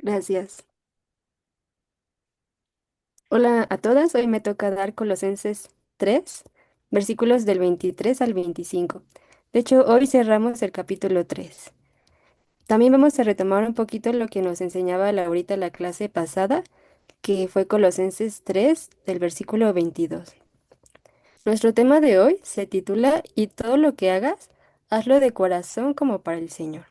Gracias. Hola a todas, hoy me toca dar Colosenses 3, versículos del 23 al 25. De hecho, hoy cerramos el capítulo 3. También vamos a retomar un poquito lo que nos enseñaba Laurita la clase pasada, que fue Colosenses 3, del versículo 22. Nuestro tema de hoy se titula Y todo lo que hagas, hazlo de corazón como para el Señor.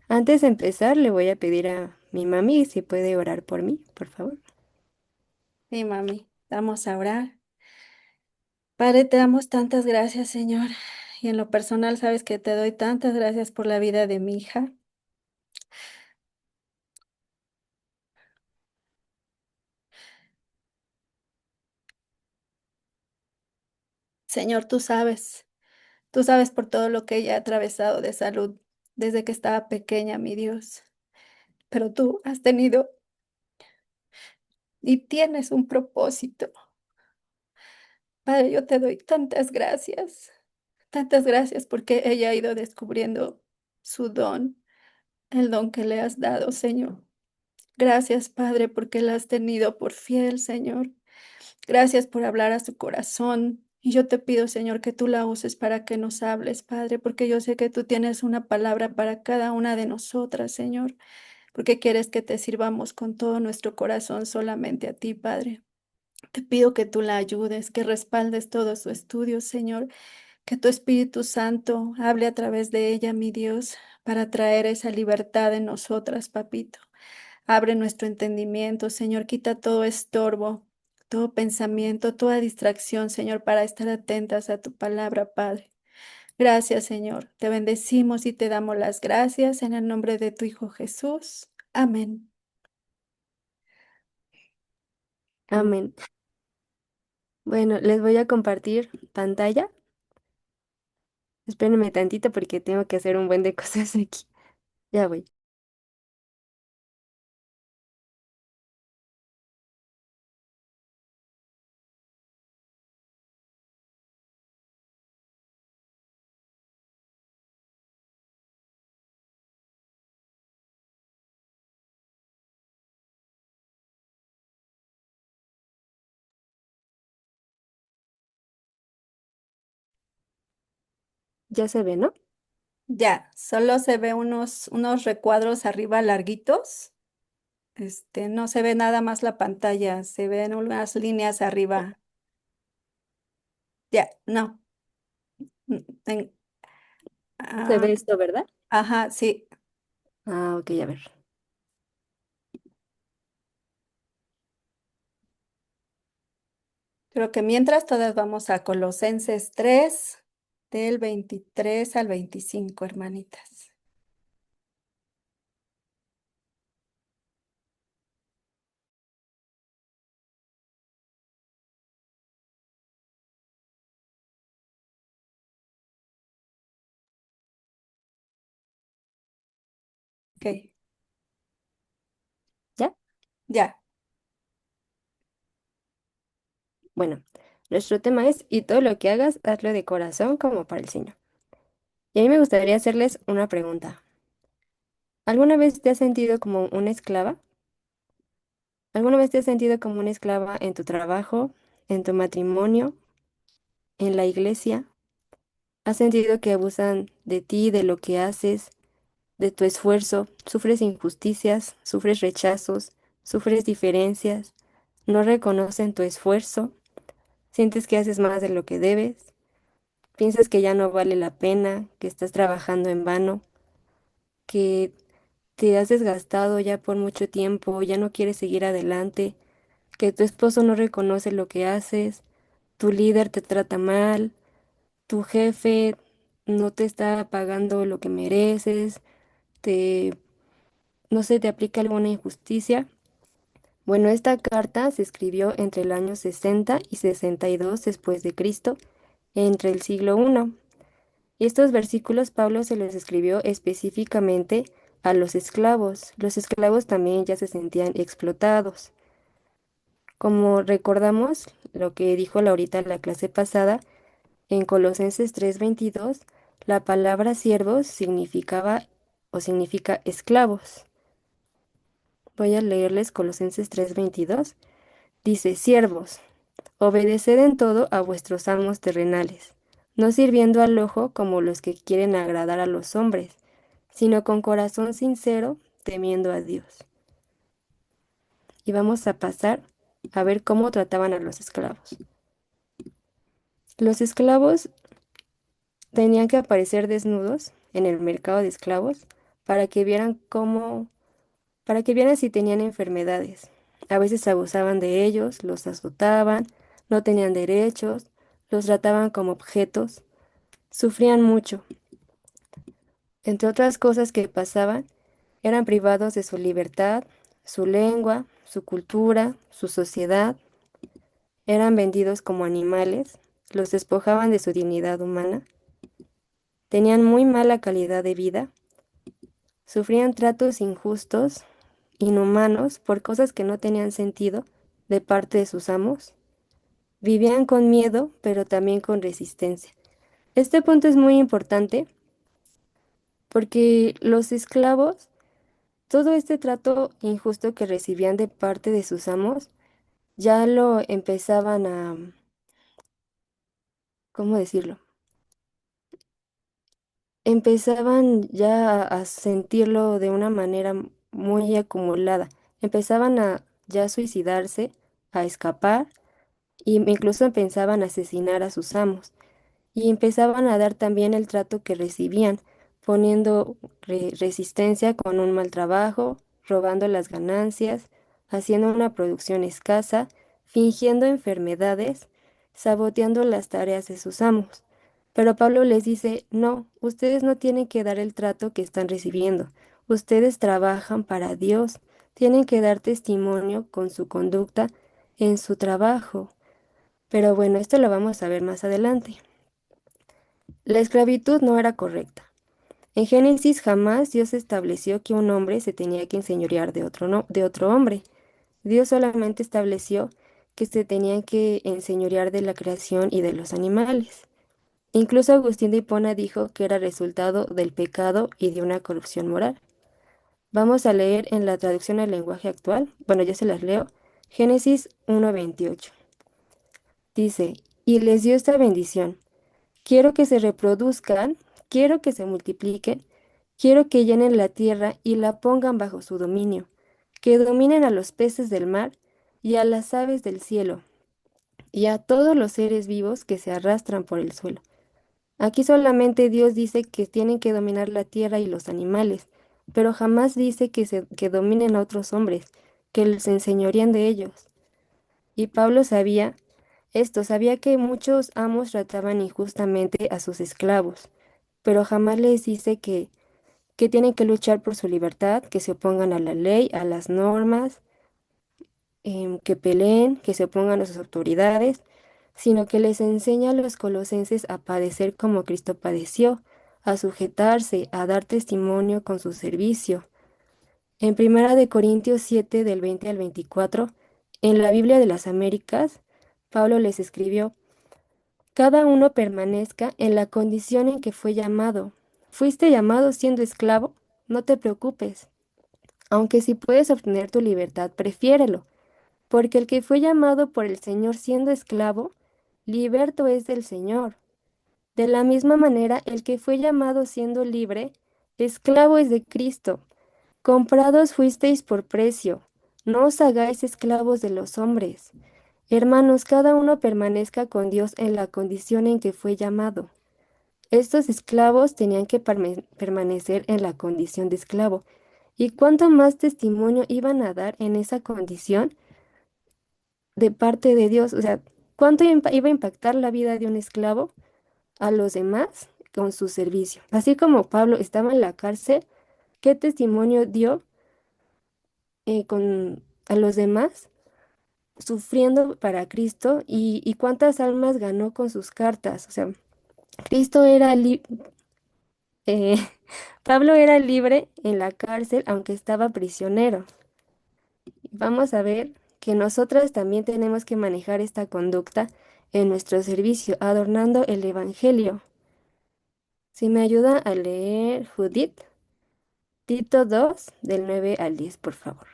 Antes de empezar, le voy a pedir a mi mami si puede orar por mí, por favor. Sí, mami, vamos a orar. Padre, te damos tantas gracias, Señor. Y en lo personal, sabes que te doy tantas gracias por la vida de mi hija. Señor, tú sabes por todo lo que ella ha atravesado de salud desde que estaba pequeña, mi Dios. Pero tú has tenido y tienes un propósito. Padre, yo te doy tantas gracias porque ella ha ido descubriendo su don, el don que le has dado, Señor. Gracias, Padre, porque la has tenido por fiel, Señor. Gracias por hablar a su corazón. Y yo te pido, Señor, que tú la uses para que nos hables, Padre, porque yo sé que tú tienes una palabra para cada una de nosotras, Señor, porque quieres que te sirvamos con todo nuestro corazón solamente a ti, Padre. Te pido que tú la ayudes, que respaldes todo su estudio, Señor, que tu Espíritu Santo hable a través de ella, mi Dios, para traer esa libertad en nosotras, papito. Abre nuestro entendimiento, Señor, quita todo estorbo, todo pensamiento, toda distracción, Señor, para estar atentas a tu palabra, Padre. Gracias, Señor. Te bendecimos y te damos las gracias en el nombre de tu Hijo Jesús. Amén. Amén. Amén. Bueno, les voy a compartir pantalla. Espérenme tantito porque tengo que hacer un buen de cosas aquí. Ya voy. Ya se ve, ¿no? Ya, solo se ve unos recuadros arriba larguitos. No se ve nada más la pantalla, se ven unas líneas arriba. Ya, no. en- Se ah, ve esto, ¿verdad? ajá, sí. Ah, ok, a ver. Creo que mientras todas vamos a Colosenses 3 del 23 al 25, hermanitas. Ok, ¿Ya? ya. Bueno, nuestro tema es Y todo lo que hagas, hazlo de corazón como para el Señor. Y a mí me gustaría hacerles una pregunta. ¿Alguna vez te has sentido como una esclava? ¿Alguna vez te has sentido como una esclava en tu trabajo, en tu matrimonio, en la iglesia? ¿Has sentido que abusan de ti, de lo que haces, de tu esfuerzo? ¿Sufres injusticias, sufres rechazos, sufres diferencias? ¿No reconocen tu esfuerzo? ¿Sientes que haces más de lo que debes? ¿Piensas que ya no vale la pena, que estás trabajando en vano, que te has desgastado ya por mucho tiempo, ya no quieres seguir adelante, que tu esposo no reconoce lo que haces, tu líder te trata mal, tu jefe no te está pagando lo que mereces, te, no sé, te aplica alguna injusticia? Bueno, esta carta se escribió entre el año 60 y 62 después de Cristo, entre el siglo I. Y estos versículos Pablo se los escribió específicamente a los esclavos. Los esclavos también ya se sentían explotados. Como recordamos lo que dijo Laurita en la clase pasada, en Colosenses 3:22, la palabra siervos significaba o significa esclavos. Voy a leerles Colosenses 3:22. Dice, siervos, obedeced en todo a vuestros amos terrenales, no sirviendo al ojo como los que quieren agradar a los hombres, sino con corazón sincero, temiendo a Dios. Y vamos a pasar a ver cómo trataban a los esclavos. Los esclavos tenían que aparecer desnudos en el mercado de esclavos para que vieran para que vieran si tenían enfermedades. A veces abusaban de ellos, los azotaban, no tenían derechos, los trataban como objetos, sufrían mucho. Entre otras cosas que pasaban, eran privados de su libertad, su lengua, su cultura, su sociedad, eran vendidos como animales, los despojaban de su dignidad humana, tenían muy mala calidad de vida, sufrían tratos injustos, inhumanos, por cosas que no tenían sentido de parte de sus amos, vivían con miedo, pero también con resistencia. Este punto es muy importante porque los esclavos, todo este trato injusto que recibían de parte de sus amos, ya lo empezaban a, ¿cómo decirlo? Empezaban ya a sentirlo de una manera muy acumulada. Empezaban a ya suicidarse, a escapar, y incluso pensaban asesinar a sus amos. Y empezaban a dar también el trato que recibían, poniendo resistencia con un mal trabajo, robando las ganancias, haciendo una producción escasa, fingiendo enfermedades, saboteando las tareas de sus amos. Pero Pablo les dice, no, ustedes no tienen que dar el trato que están recibiendo. Ustedes trabajan para Dios, tienen que dar testimonio con su conducta en su trabajo. Pero bueno, esto lo vamos a ver más adelante. La esclavitud no era correcta. En Génesis jamás Dios estableció que un hombre se tenía que enseñorear de otro, de otro hombre. Dios solamente estableció que se tenían que enseñorear de la creación y de los animales. Incluso Agustín de Hipona dijo que era resultado del pecado y de una corrupción moral. Vamos a leer en la traducción al lenguaje actual. Bueno, yo se las leo. Génesis 1:28. Dice, y les dio esta bendición. Quiero que se reproduzcan, quiero que se multipliquen, quiero que llenen la tierra y la pongan bajo su dominio, que dominen a los peces del mar y a las aves del cielo y a todos los seres vivos que se arrastran por el suelo. Aquí solamente Dios dice que tienen que dominar la tierra y los animales, pero jamás dice que dominen a otros hombres, que les enseñorían de ellos. Y Pablo sabía esto, sabía que muchos amos trataban injustamente a sus esclavos, pero jamás les dice que tienen que luchar por su libertad, que se opongan a la ley, a las normas, que peleen, que se opongan a sus autoridades, sino que les enseña a los colosenses a padecer como Cristo padeció, a sujetarse, a dar testimonio con su servicio. En Primera de Corintios 7, del 20 al 24, en la Biblia de las Américas, Pablo les escribió, cada uno permanezca en la condición en que fue llamado. ¿Fuiste llamado siendo esclavo? No te preocupes. Aunque si puedes obtener tu libertad, prefiérelo, porque el que fue llamado por el Señor siendo esclavo, liberto es del Señor. De la misma manera, el que fue llamado siendo libre, esclavo es de Cristo. Comprados fuisteis por precio, no os hagáis esclavos de los hombres. Hermanos, cada uno permanezca con Dios en la condición en que fue llamado. Estos esclavos tenían que permanecer en la condición de esclavo. ¿Y cuánto más testimonio iban a dar en esa condición de parte de Dios? O sea, ¿cuánto iba a impactar la vida de un esclavo a los demás con su servicio? Así como Pablo estaba en la cárcel, ¿qué testimonio dio a los demás sufriendo para Cristo y cuántas almas ganó con sus cartas? O sea, Cristo era eh, Pablo era libre en la cárcel aunque estaba prisionero. Vamos a ver que nosotras también tenemos que manejar esta conducta en nuestro servicio, adornando el Evangelio. Si me ayuda a leer Judith, Tito 2, del 9 al 10, por favor.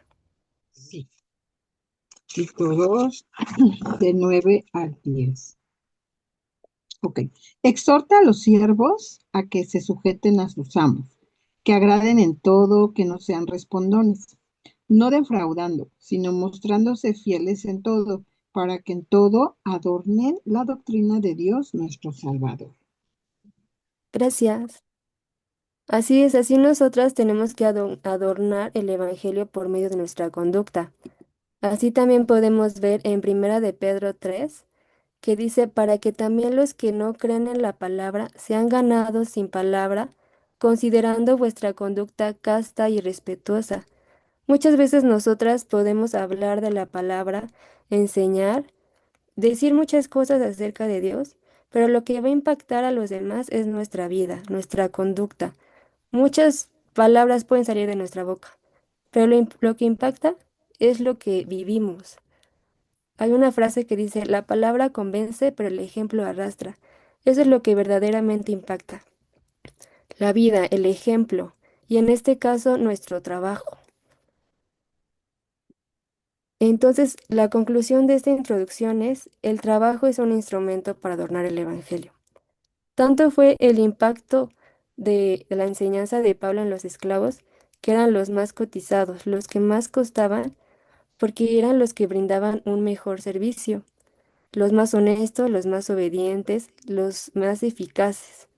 Sí, Tito 2, de 9 al 10. Ok. Exhorta a los siervos a que se sujeten a sus amos, que agraden en todo, que no sean respondones, no defraudando, sino mostrándose fieles en todo, para que en todo adornen la doctrina de Dios nuestro Salvador. Gracias. Así es, así nosotras tenemos que adornar el Evangelio por medio de nuestra conducta. Así también podemos ver en Primera de Pedro 3 que dice, para que también los que no creen en la palabra sean ganados sin palabra, considerando vuestra conducta casta y respetuosa. Muchas veces nosotras podemos hablar de la palabra, enseñar, decir muchas cosas acerca de Dios, pero lo que va a impactar a los demás es nuestra vida, nuestra conducta. Muchas palabras pueden salir de nuestra boca, pero lo que impacta es lo que vivimos. Hay una frase que dice, la palabra convence, pero el ejemplo arrastra. Eso es lo que verdaderamente impacta. La vida, el ejemplo, y en este caso nuestro trabajo. Entonces, la conclusión de esta introducción es, el trabajo es un instrumento para adornar el Evangelio. Tanto fue el impacto de la enseñanza de Pablo en los esclavos, que eran los más cotizados, los que más costaban, porque eran los que brindaban un mejor servicio, los más honestos, los más obedientes, los más eficaces.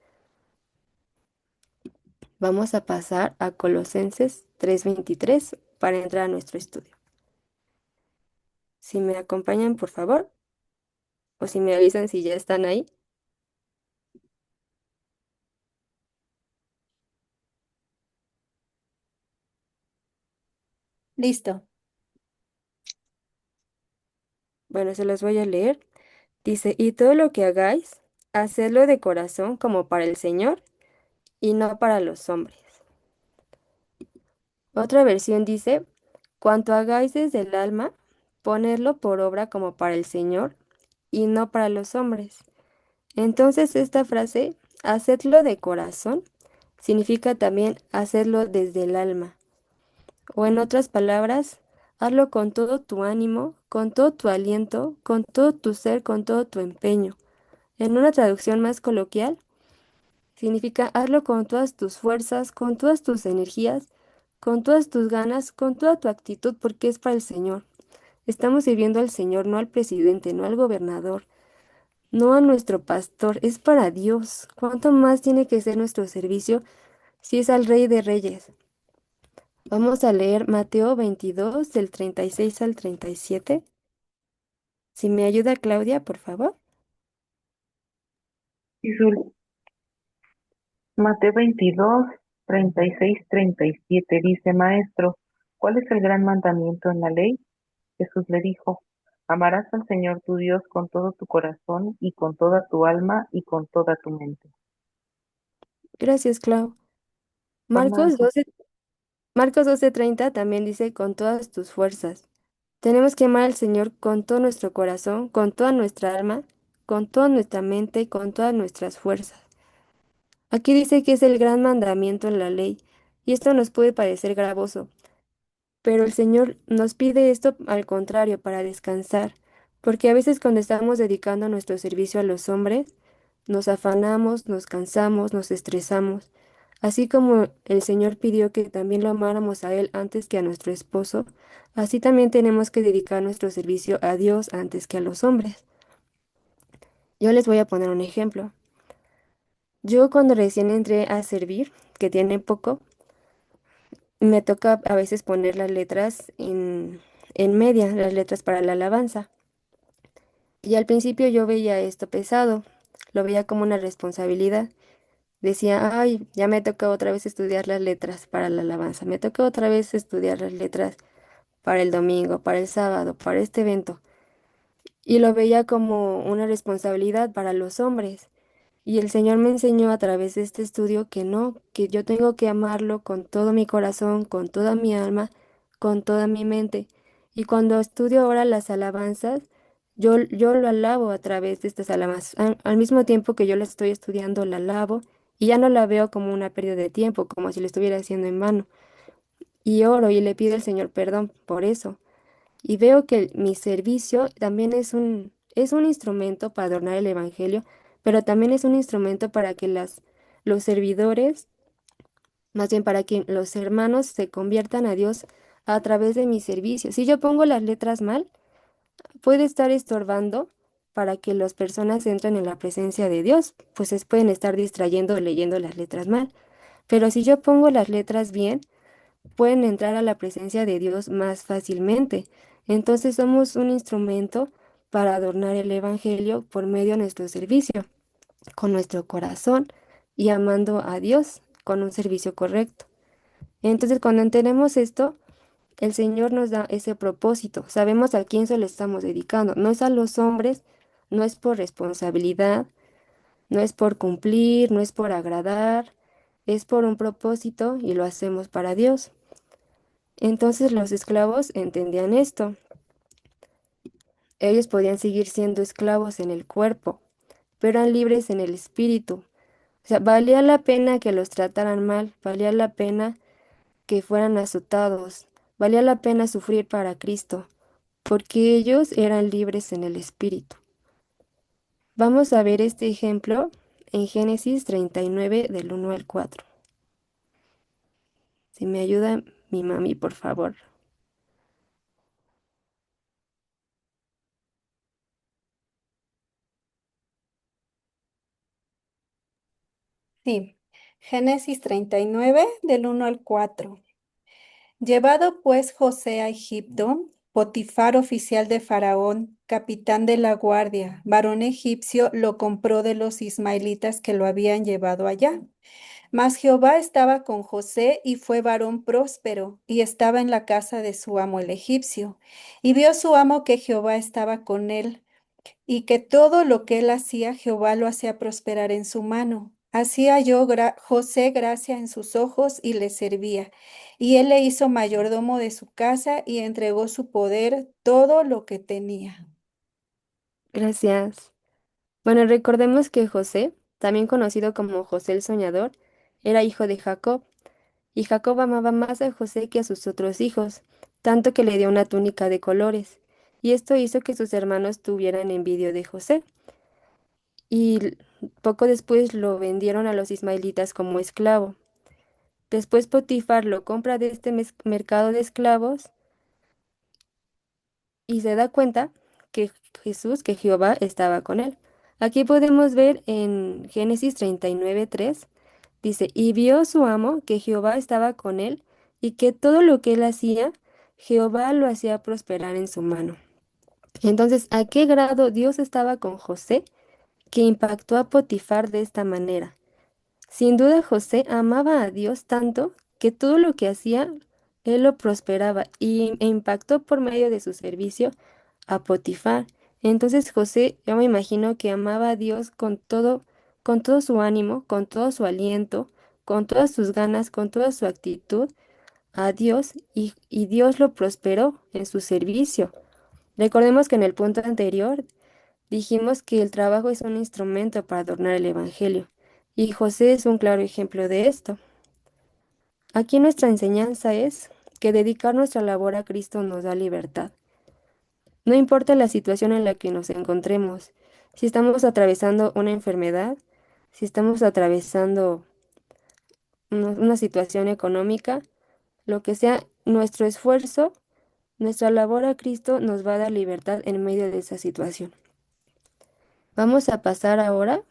Vamos a pasar a Colosenses 3:23 para entrar a nuestro estudio. Si me acompañan, por favor, o si me avisan si ya están ahí. Listo. Bueno, se los voy a leer. Dice, y todo lo que hagáis, hacedlo de corazón como para el Señor y no para los hombres. Otra versión dice, cuanto hagáis desde el alma, ponedlo por obra como para el Señor y no para los hombres. Entonces esta frase, hacedlo de corazón, significa también hacerlo desde el alma. O en otras palabras, hazlo con todo tu ánimo, con todo tu aliento, con todo tu ser, con todo tu empeño. En una traducción más coloquial, significa hazlo con todas tus fuerzas, con todas tus energías, con todas tus ganas, con toda tu actitud, porque es para el Señor. Estamos sirviendo al Señor, no al presidente, no al gobernador, no a nuestro pastor, es para Dios. ¿Cuánto más tiene que ser nuestro servicio si es al Rey de Reyes? Vamos a leer Mateo 22 del 36 al 37. Si me ayuda Claudia, por favor. Y su Mateo 22, 36, 37 dice, Maestro, ¿cuál es el gran mandamiento en la ley? Jesús le dijo, amarás al Señor tu Dios con todo tu corazón y con toda tu alma y con toda tu mente. Gracias, Clau. Por nada, Marcos 12, Marcos 12:30 también dice con todas tus fuerzas. Tenemos que amar al Señor con todo nuestro corazón, con toda nuestra alma, con toda nuestra mente, con todas nuestras fuerzas. Aquí dice que es el gran mandamiento en la ley, y esto nos puede parecer gravoso, pero el Señor nos pide esto al contrario, para descansar, porque a veces cuando estamos dedicando nuestro servicio a los hombres, nos afanamos, nos cansamos, nos estresamos. Así como el Señor pidió que también lo amáramos a Él antes que a nuestro esposo, así también tenemos que dedicar nuestro servicio a Dios antes que a los hombres. Yo les voy a poner un ejemplo. Yo cuando recién entré a servir, que tiene poco, me toca a veces poner las letras en media, las letras para la alabanza. Y al principio yo veía esto pesado, lo veía como una responsabilidad. Decía, ay, ya me toca otra vez estudiar las letras para la alabanza, me toca otra vez estudiar las letras para el domingo, para el sábado, para este evento. Y lo veía como una responsabilidad para los hombres. Y el Señor me enseñó a través de este estudio que no, que yo tengo que amarlo con todo mi corazón, con toda mi alma, con toda mi mente. Y cuando estudio ahora las alabanzas, yo lo alabo a través de estas alabanzas. Al mismo tiempo que yo las estoy estudiando, la alabo y ya no la veo como una pérdida de tiempo, como si lo estuviera haciendo en vano. Y oro y le pido al Señor perdón por eso, y veo que mi servicio también es un instrumento para adornar el Evangelio, pero también es un instrumento para que los servidores, más bien para que los hermanos se conviertan a Dios a través de mi servicio. Si yo pongo las letras mal, puede estar estorbando para que las personas entren en la presencia de Dios, pues se pueden estar distrayendo leyendo las letras mal. Pero si yo pongo las letras bien, pueden entrar a la presencia de Dios más fácilmente. Entonces somos un instrumento para adornar el Evangelio por medio de nuestro servicio, con nuestro corazón y amando a Dios con un servicio correcto. Entonces cuando entendemos esto, el Señor nos da ese propósito. Sabemos a quién se lo estamos dedicando. No es a los hombres, no es por responsabilidad, no es por cumplir, no es por agradar, es por un propósito y lo hacemos para Dios. Entonces los esclavos entendían esto. Ellos podían seguir siendo esclavos en el cuerpo, pero eran libres en el espíritu. O sea, valía la pena que los trataran mal, valía la pena que fueran azotados, valía la pena sufrir para Cristo, porque ellos eran libres en el espíritu. Vamos a ver este ejemplo en Génesis 39 del 1 al 4. Si me ayuda mi mami, por favor. Sí, Génesis 39 del 1 al 4. Llevado pues José a Egipto, Potifar, oficial de Faraón, capitán de la guardia, varón egipcio, lo compró de los ismaelitas que lo habían llevado allá. Mas Jehová estaba con José y fue varón próspero, y estaba en la casa de su amo el egipcio. Y vio su amo que Jehová estaba con él, y que todo lo que él hacía, Jehová lo hacía prosperar en su mano. Hacía José gracia en sus ojos y le servía. Y él le hizo mayordomo de su casa y entregó su poder todo lo que tenía. Gracias. Bueno, recordemos que José, también conocido como José el Soñador, era hijo de Jacob, y Jacob amaba más a José que a sus otros hijos, tanto que le dio una túnica de colores, y esto hizo que sus hermanos tuvieran envidia de José, y poco después lo vendieron a los ismaelitas como esclavo. Después Potifar lo compra de este mercado de esclavos y se da cuenta que que Jehová estaba con él. Aquí podemos ver en Génesis 39:3, dice, y vio su amo que Jehová estaba con él y que todo lo que él hacía, Jehová lo hacía prosperar en su mano. Entonces, ¿a qué grado Dios estaba con José que impactó a Potifar de esta manera? Sin duda José amaba a Dios tanto que todo lo que hacía, él lo prosperaba e impactó por medio de su servicio a Potifar. Entonces José, yo me imagino que amaba a Dios con todo su ánimo, con todo su aliento, con todas sus ganas, con toda su actitud a Dios y Dios lo prosperó en su servicio. Recordemos que en el punto anterior dijimos que el trabajo es un instrumento para adornar el Evangelio, y José es un claro ejemplo de esto. Aquí nuestra enseñanza es que dedicar nuestra labor a Cristo nos da libertad. No importa la situación en la que nos encontremos, si estamos atravesando una enfermedad, si estamos atravesando una situación económica, lo que sea, nuestro esfuerzo, nuestra labor a Cristo nos va a dar libertad en medio de esa situación. Vamos a pasar ahora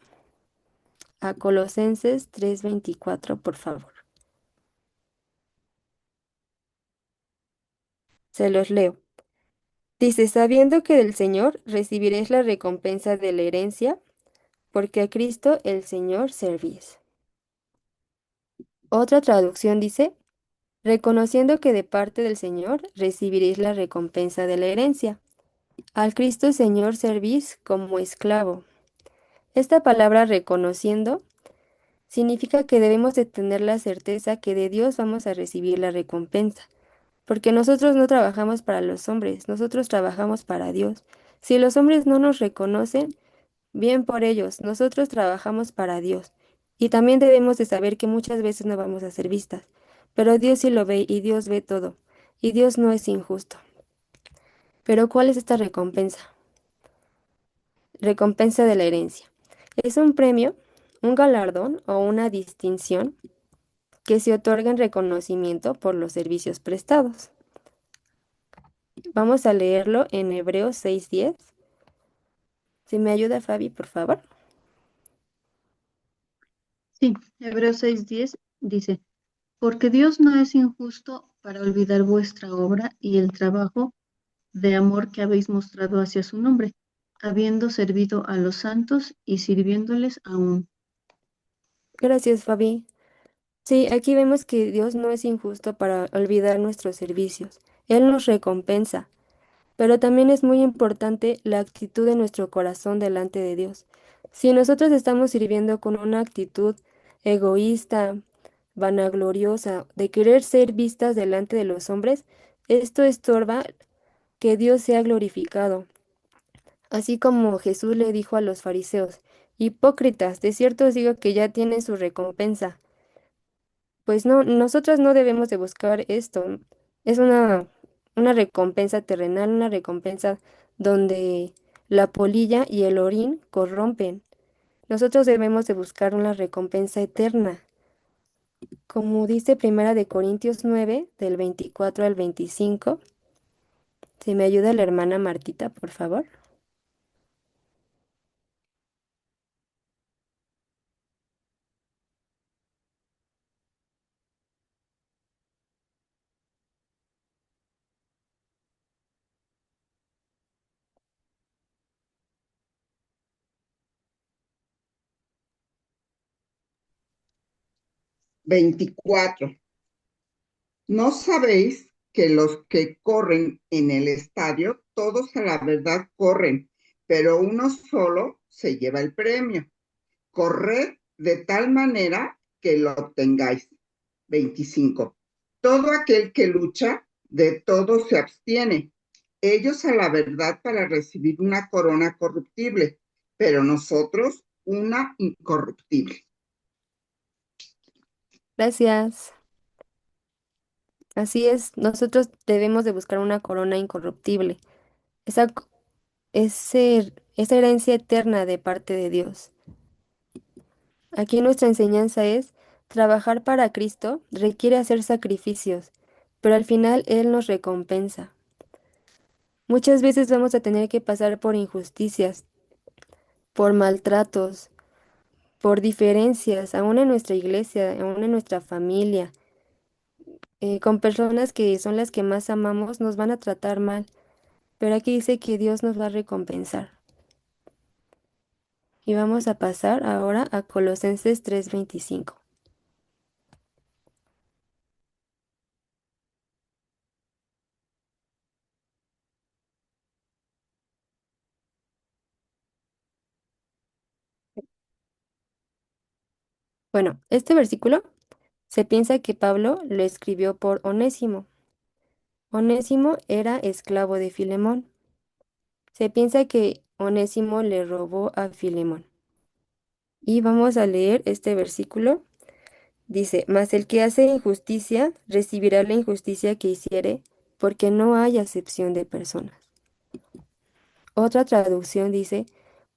a Colosenses 3:24, por favor. Se los leo. Dice, sabiendo que del Señor recibiréis la recompensa de la herencia, porque a Cristo el Señor servís. Otra traducción dice, reconociendo que de parte del Señor recibiréis la recompensa de la herencia. Al Cristo Señor servís como esclavo. Esta palabra reconociendo significa que debemos de tener la certeza que de Dios vamos a recibir la recompensa. Porque nosotros no trabajamos para los hombres, nosotros trabajamos para Dios. Si los hombres no nos reconocen, bien por ellos, nosotros trabajamos para Dios. Y también debemos de saber que muchas veces no vamos a ser vistas, pero Dios sí lo ve y Dios ve todo. Y Dios no es injusto. Pero ¿cuál es esta recompensa? Recompensa de la herencia. Es un premio, un galardón o una distinción que se otorga en reconocimiento por los servicios prestados. Vamos a leerlo en Hebreos 6:10. ¿Si me ayuda, Fabi, por favor? Sí, Hebreos 6:10 dice, porque Dios no es injusto para olvidar vuestra obra y el trabajo de amor que habéis mostrado hacia su nombre, habiendo servido a los santos y sirviéndoles aún. Gracias, Fabi. Sí, aquí vemos que Dios no es injusto para olvidar nuestros servicios. Él nos recompensa, pero también es muy importante la actitud de nuestro corazón delante de Dios. Si nosotros estamos sirviendo con una actitud egoísta, vanagloriosa, de querer ser vistas delante de los hombres, esto estorba que Dios sea glorificado. Así como Jesús le dijo a los fariseos, hipócritas, de cierto os digo que ya tienen su recompensa. Pues no, nosotras no debemos de buscar esto. Es una recompensa terrenal, una recompensa donde la polilla y el orín corrompen. Nosotros debemos de buscar una recompensa eterna. Como dice Primera de Corintios 9, del 24 al 25. Si me ayuda la hermana Martita, por favor. 24. ¿No sabéis que los que corren en el estadio, todos a la verdad corren, pero uno solo se lleva el premio? Corred de tal manera que lo obtengáis. 25. Todo aquel que lucha, de todo se abstiene. Ellos a la verdad para recibir una corona corruptible, pero nosotros una incorruptible. Gracias. Así es, nosotros debemos de buscar una corona incorruptible, esa, esa herencia eterna de parte de Dios. Aquí nuestra enseñanza es, trabajar para Cristo requiere hacer sacrificios, pero al final Él nos recompensa. Muchas veces vamos a tener que pasar por injusticias, por maltratos, por diferencias, aún en nuestra iglesia, aún en nuestra familia, con personas que son las que más amamos, nos van a tratar mal, pero aquí dice que Dios nos va a recompensar. Y vamos a pasar ahora a Colosenses 3:25. Bueno, este versículo se piensa que Pablo lo escribió por Onésimo. Onésimo era esclavo de Filemón. Se piensa que Onésimo le robó a Filemón. Y vamos a leer este versículo. Dice, mas el que hace injusticia recibirá la injusticia que hiciere, porque no hay acepción de personas. Otra traducción dice,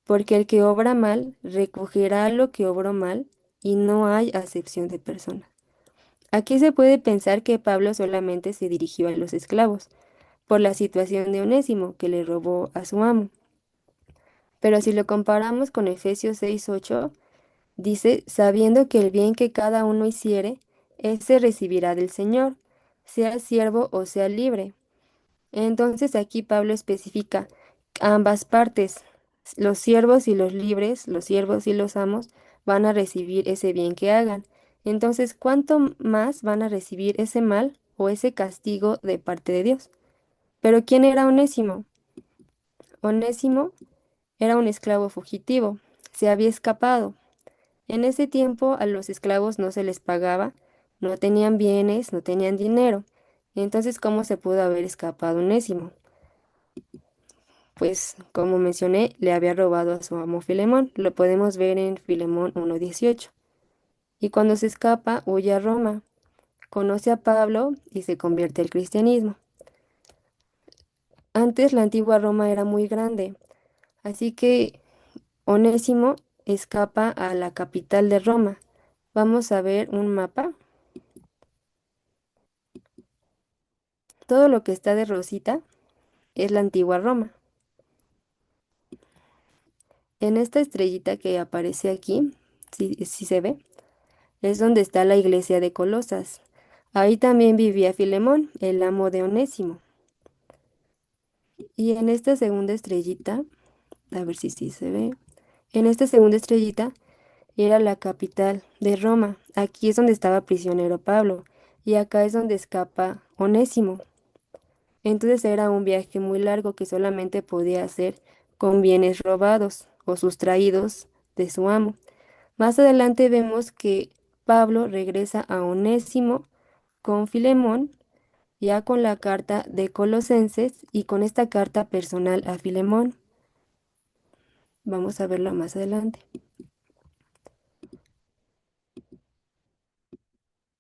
porque el que obra mal recogerá lo que obró mal, y no hay acepción de personas. Aquí se puede pensar que Pablo solamente se dirigió a los esclavos, por la situación de Onésimo, que le robó a su amo. Pero si lo comparamos con Efesios 6:8, dice, sabiendo que el bien que cada uno hiciere, ese recibirá del Señor, sea siervo o sea libre. Entonces aquí Pablo especifica ambas partes, los siervos y los libres, los siervos y los amos, van a recibir ese bien que hagan. Entonces, ¿cuánto más van a recibir ese mal o ese castigo de parte de Dios? Pero ¿quién era Onésimo? Onésimo era un esclavo fugitivo, se había escapado. En ese tiempo a los esclavos no se les pagaba, no tenían bienes, no tenían dinero. Entonces, ¿cómo se pudo haber escapado Onésimo? Pues, como mencioné, le había robado a su amo Filemón. Lo podemos ver en Filemón 1:18. Y cuando se escapa, huye a Roma, conoce a Pablo y se convierte al cristianismo. antes la antigua Roma era muy grande, así que Onésimo escapa a la capital de Roma. Vamos a ver un mapa. Todo lo que está de rosita es la antigua Roma. En esta estrellita que aparece aquí, si se ve, es donde está la iglesia de Colosas. Ahí también vivía Filemón, el amo de Onésimo. Y en esta segunda estrellita, a ver si sí se ve, en esta segunda estrellita era la capital de Roma. Aquí es donde estaba prisionero Pablo y acá es donde escapa Onésimo. Entonces era un viaje muy largo que solamente podía hacer con bienes robados o sustraídos de su amo. Más adelante vemos que Pablo regresa a Onésimo con Filemón, ya con la carta de Colosenses y con esta carta personal a Filemón. Vamos a verlo más adelante.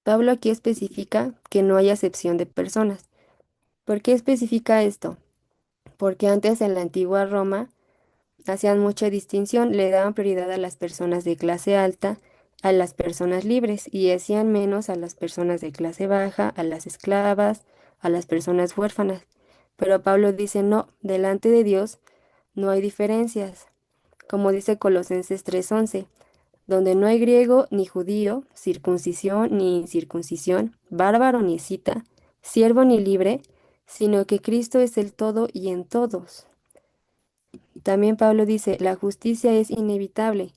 Pablo aquí especifica que no hay acepción de personas. ¿Por qué especifica esto? Porque antes en la antigua Roma hacían mucha distinción, le daban prioridad a las personas de clase alta, a las personas libres y hacían menos a las personas de clase baja, a las esclavas, a las personas huérfanas. Pero Pablo dice, no, delante de Dios no hay diferencias, como dice Colosenses 3:11, donde no hay griego ni judío, circuncisión ni incircuncisión, bárbaro ni escita, siervo ni libre, sino que Cristo es el todo y en todos. También Pablo dice, la justicia es inevitable.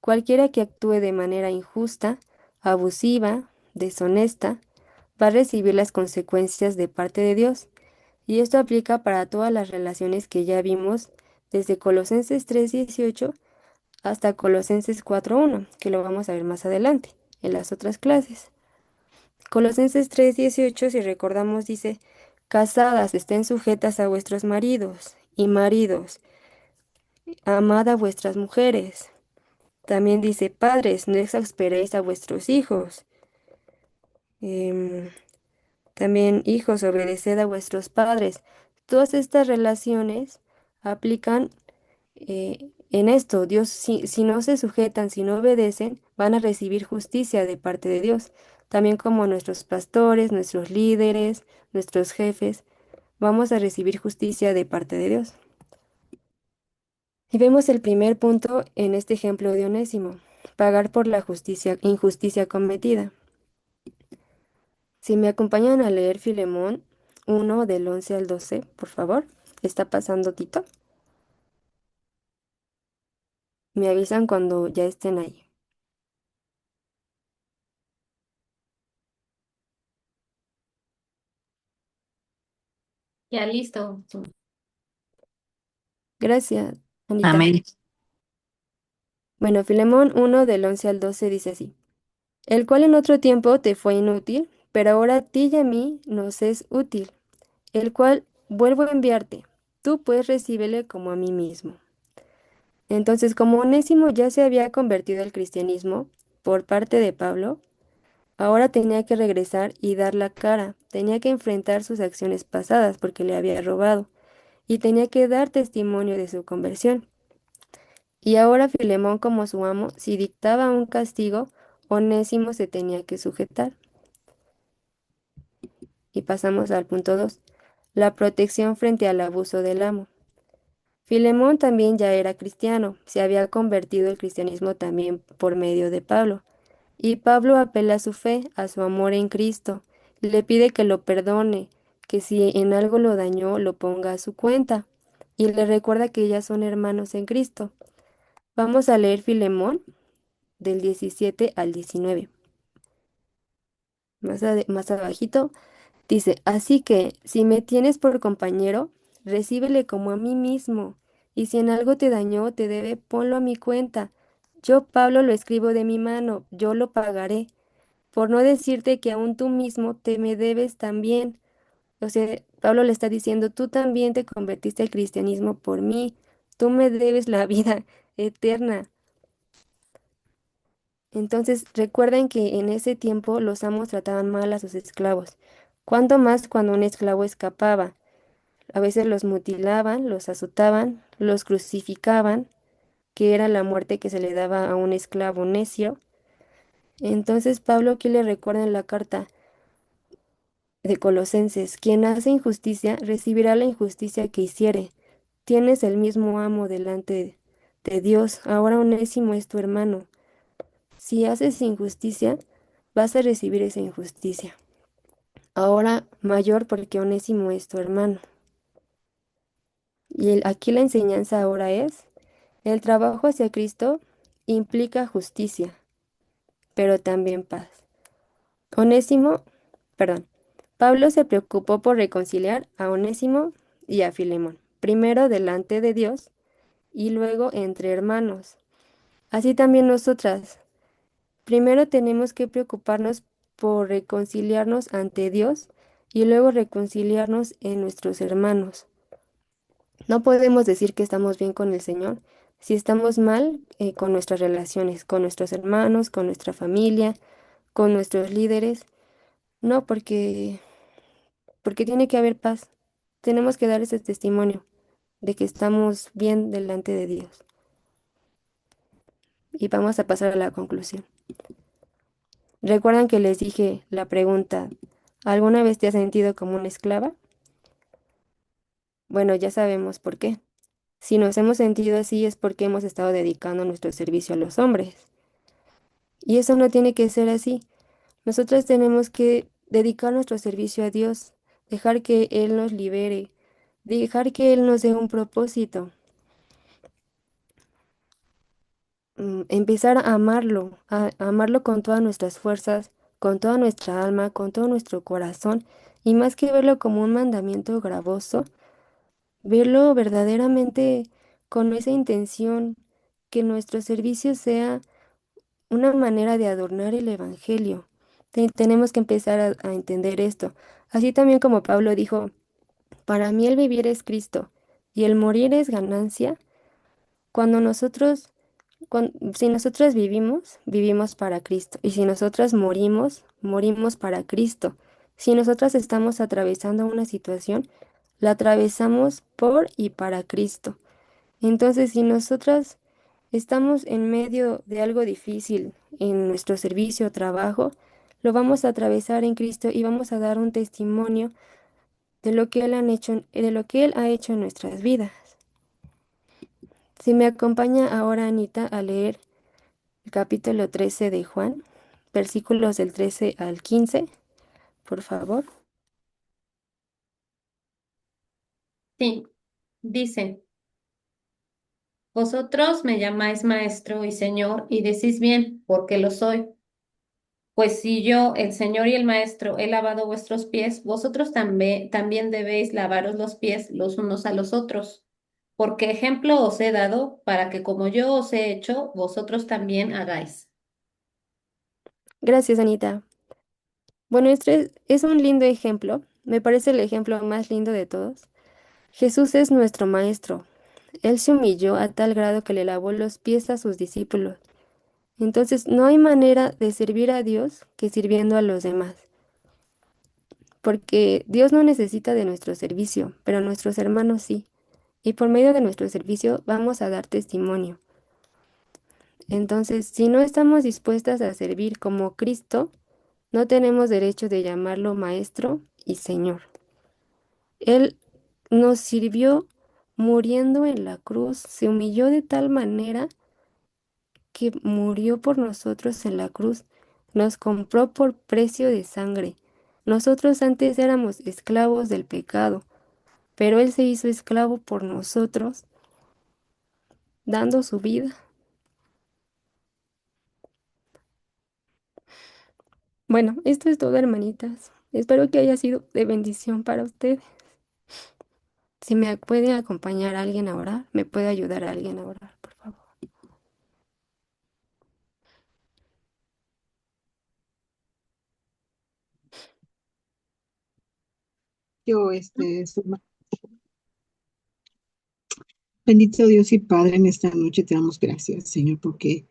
Cualquiera que actúe de manera injusta, abusiva, deshonesta, va a recibir las consecuencias de parte de Dios. Y esto aplica para todas las relaciones que ya vimos desde Colosenses 3:18 hasta Colosenses 4:1, que lo vamos a ver más adelante en las otras clases. Colosenses 3:18, si recordamos, dice, casadas estén sujetas a vuestros maridos y maridos amad a vuestras mujeres. También dice, padres, no exasperéis a vuestros hijos. Em, También, hijos, obedeced a vuestros padres. Todas estas relaciones aplican en esto. Dios, si no se sujetan, si no obedecen, van a recibir justicia de parte de Dios. También como nuestros pastores, nuestros líderes, nuestros jefes, vamos a recibir justicia de parte de Dios. Y vemos el primer punto en este ejemplo de Onésimo, pagar por la injusticia cometida. Si me acompañan a leer Filemón 1 del 11 al 12, por favor. Está pasando Tito. Me avisan cuando ya estén ahí. Ya listo. Gracias, Anita. Amén. Bueno, Filemón 1 del 11 al 12 dice así. El cual en otro tiempo te fue inútil, pero ahora a ti y a mí nos es útil. El cual vuelvo a enviarte. Tú pues recíbele como a mí mismo. Entonces, como Onésimo ya se había convertido al cristianismo por parte de Pablo, ahora tenía que regresar y dar la cara, tenía que enfrentar sus acciones pasadas porque le había robado y tenía que dar testimonio de su conversión. Y ahora Filemón como su amo, si dictaba un castigo, Onésimo se tenía que sujetar. Y pasamos al punto 2, la protección frente al abuso del amo. Filemón también ya era cristiano, se había convertido al cristianismo también por medio de Pablo. Y Pablo apela a su fe, a su amor en Cristo, le pide que lo perdone, que si en algo lo dañó, lo ponga a su cuenta, y le recuerda que ya son hermanos en Cristo. Vamos a leer Filemón del 17 al 19. Más abajito dice, así que si me tienes por compañero, recíbele como a mí mismo, y si en algo te dañó, te debe, ponlo a mi cuenta. Yo, Pablo, lo escribo de mi mano, yo lo pagaré. Por no decirte que aún tú mismo te me debes también. O sea, Pablo le está diciendo, tú también te convertiste al cristianismo por mí, tú me debes la vida eterna. Entonces, recuerden que en ese tiempo los amos trataban mal a sus esclavos. ¿Cuánto más cuando un esclavo escapaba? A veces los mutilaban, los azotaban, los crucificaban, que era la muerte que se le daba a un esclavo necio. Entonces Pablo aquí le recuerda en la carta de Colosenses: quien hace injusticia recibirá la injusticia que hiciere. Tienes el mismo amo delante de Dios. Ahora Onésimo es tu hermano. Si haces injusticia, vas a recibir esa injusticia. Ahora mayor, porque Onésimo es tu hermano. Y aquí la enseñanza ahora es: el trabajo hacia Cristo implica justicia, pero también paz. Onésimo, perdón, Pablo se preocupó por reconciliar a Onésimo y a Filemón, primero delante de Dios y luego entre hermanos. Así también nosotras, primero tenemos que preocuparnos por reconciliarnos ante Dios y luego reconciliarnos en nuestros hermanos. No podemos decir que estamos bien con el Señor si estamos mal con nuestras relaciones, con nuestros hermanos, con nuestra familia, con nuestros líderes. No, porque tiene que haber paz. Tenemos que dar ese testimonio de que estamos bien delante de Dios. Y vamos a pasar a la conclusión. ¿Recuerdan que les dije la pregunta: ¿alguna vez te has sentido como una esclava? Bueno, ya sabemos por qué. Si nos hemos sentido así es porque hemos estado dedicando nuestro servicio a los hombres. Y eso no tiene que ser así. Nosotros tenemos que dedicar nuestro servicio a Dios, dejar que Él nos libere, dejar que Él nos dé un propósito. Empezar a amarlo con todas nuestras fuerzas, con toda nuestra alma, con todo nuestro corazón, y más que verlo como un mandamiento gravoso, verlo verdaderamente con esa intención, que nuestro servicio sea una manera de adornar el Evangelio. Tenemos que empezar a entender esto. Así también como Pablo dijo: para mí el vivir es Cristo y el morir es ganancia. Cuando nosotros si nosotras vivimos, vivimos para Cristo. Y si nosotras morimos, morimos para Cristo. Si nosotras estamos atravesando una situación, la atravesamos por y para Cristo. Entonces, si nosotras estamos en medio de algo difícil en nuestro servicio o trabajo, lo vamos a atravesar en Cristo y vamos a dar un testimonio de lo que de lo que Él ha hecho en nuestras vidas. Si me acompaña ahora Anita a leer el capítulo 13 de Juan, versículos del 13 al 15, por favor. Sí, dice, vosotros me llamáis maestro y señor y decís bien, porque lo soy. Pues si yo, el Señor y el Maestro, he lavado vuestros pies, vosotros también debéis lavaros los pies los unos a los otros. Porque ejemplo os he dado para que como yo os he hecho, vosotros también hagáis. Gracias, Anita. Bueno, este es un lindo ejemplo. Me parece el ejemplo más lindo de todos. Jesús es nuestro maestro. Él se humilló a tal grado que le lavó los pies a sus discípulos. Entonces, no hay manera de servir a Dios que sirviendo a los demás, porque Dios no necesita de nuestro servicio, pero nuestros hermanos sí. Y por medio de nuestro servicio vamos a dar testimonio. Entonces, si no estamos dispuestas a servir como Cristo, no tenemos derecho de llamarlo Maestro y Señor. Él nos sirvió muriendo en la cruz, se humilló de tal manera que murió por nosotros en la cruz, nos compró por precio de sangre. Nosotros antes éramos esclavos del pecado, pero Él se hizo esclavo por nosotros, dando su vida. Bueno, esto es todo, hermanitas. Espero que haya sido de bendición para ustedes. Si me puede acompañar alguien a orar, me puede ayudar a alguien a orar, por favor. Yo, bendito Dios y Padre, en esta noche te damos gracias, Señor, porque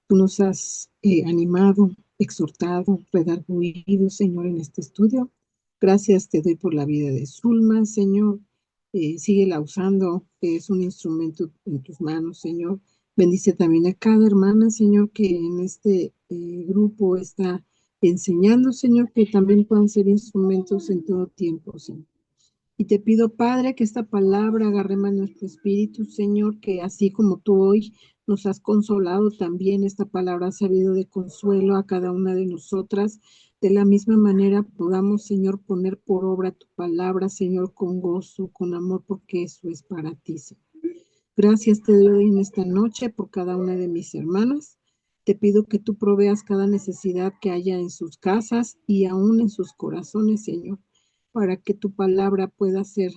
tú nos has animado, exhortado, redarguido, Señor, en este estudio. Gracias te doy por la vida de Zulma, Señor. síguela usando, que es un instrumento en tus manos, Señor. Bendice también a cada hermana, Señor, que en este grupo está enseñando, Señor, que también puedan ser instrumentos en todo tiempo, Señor. Y te pido, Padre, que esta palabra agarre más nuestro espíritu, Señor, que así como tú hoy nos has consolado, también esta palabra ha servido de consuelo a cada una de nosotras. De la misma manera podamos, Señor, poner por obra tu palabra, Señor, con gozo, con amor, porque eso es para ti, Señor. Gracias te doy en esta noche por cada una de mis hermanas. Te pido que tú proveas cada necesidad que haya en sus casas y aún en sus corazones, Señor, para que tu palabra pueda ser,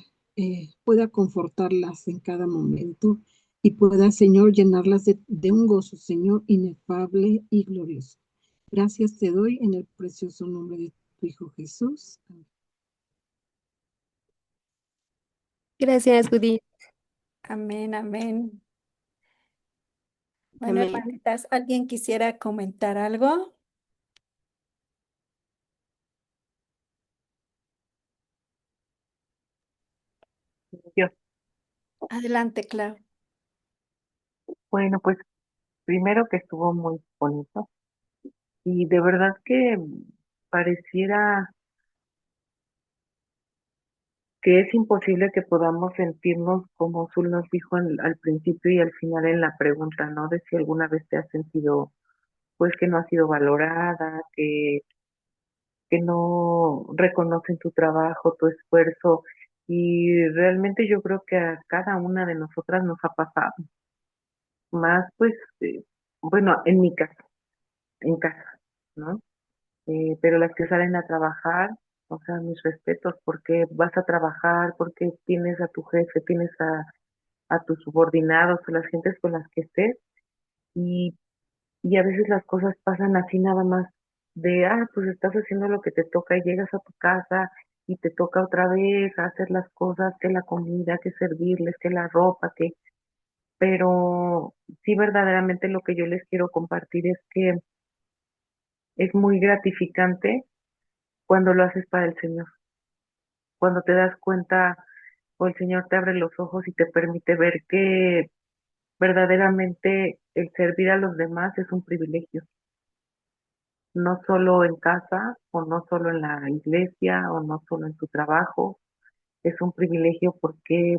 pueda confortarlas en cada momento y pueda, Señor, llenarlas de un gozo, Señor, inefable y glorioso. Gracias te doy en el precioso nombre de tu Hijo Jesús. Gracias, Judith. Amén, amén. Bueno, Amén. hermanitas, ¿alguien quisiera comentar algo? Yo, Adelante, Clau. bueno, pues primero que estuvo muy bonito y de verdad que pareciera que es imposible que podamos sentirnos como Zul nos dijo al principio y al final en la pregunta, ¿no? De si alguna vez te has sentido, pues, que no has sido valorada, que no reconocen tu trabajo, tu esfuerzo. Y realmente yo creo que a cada una de nosotras nos ha pasado. Más, pues, bueno, en mi casa, en casa, ¿no? Pero las que salen a trabajar, o sea, mis respetos, porque vas a trabajar, porque tienes a tu jefe, tienes a tus subordinados, a las gentes con las que estés, y, y a veces las cosas pasan así nada más de, pues estás haciendo lo que te toca y llegas a tu casa y te toca otra vez hacer las cosas, que la comida, que servirles, que la ropa, pero sí verdaderamente lo que yo les quiero compartir es que es muy gratificante cuando lo haces para el Señor, cuando te das cuenta o el Señor te abre los ojos y te permite ver que verdaderamente el servir a los demás es un privilegio, no solo en casa o no solo en la iglesia o no solo en tu trabajo, es un privilegio porque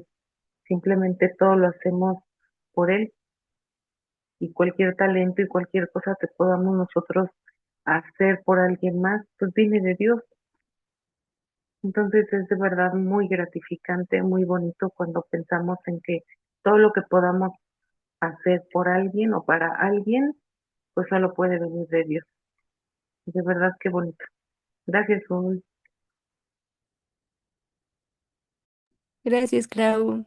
simplemente todo lo hacemos por Él y cualquier talento y cualquier cosa que podamos nosotros hacer por alguien más, pues viene de Dios. Entonces es de verdad muy gratificante, muy bonito cuando pensamos en que todo lo que podamos hacer por alguien o para alguien, pues solo puede venir de Dios. De verdad que bonito. Gracias, Sol. Gracias, Clau.